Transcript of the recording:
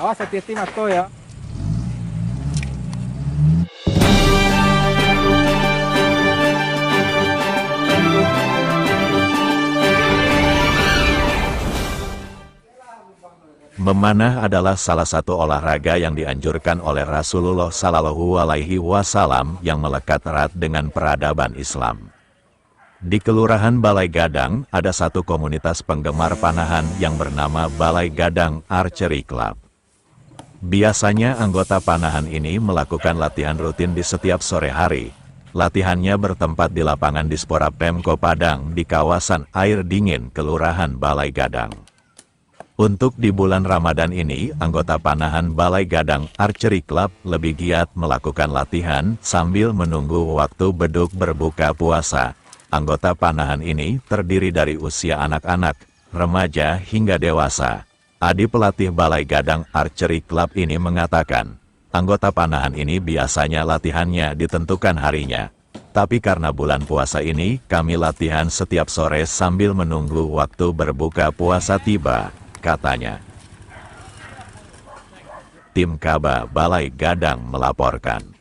Awas hati-hati Mas Ko ya. Memanah adalah salah satu olahraga yang dianjurkan oleh Rasulullah Shallallahu Alaihi Wasallam yang melekat erat dengan peradaban Islam. Di Kelurahan Balai Gadang, ada satu komunitas penggemar panahan yang bernama Balai Gadang Archery Club. Biasanya anggota panahan ini melakukan latihan rutin di setiap sore hari. Latihannya bertempat di lapangan Dispora Pemko Padang di kawasan Air Dingin, Kelurahan Balai Gadang. Untuk di bulan Ramadan ini, anggota panahan Balai Gadang Archery Club lebih giat melakukan latihan sambil menunggu waktu beduk berbuka puasa. Anggota panahan ini terdiri dari usia anak-anak, remaja hingga dewasa. Adi pelatih Balai Gadang Archery Club ini mengatakan, anggota panahan ini biasanya latihannya ditentukan harinya. Tapi karena bulan puasa ini, kami latihan setiap sore sambil menunggu waktu berbuka puasa tiba, katanya. Tim Kaba Balai Gadang melaporkan.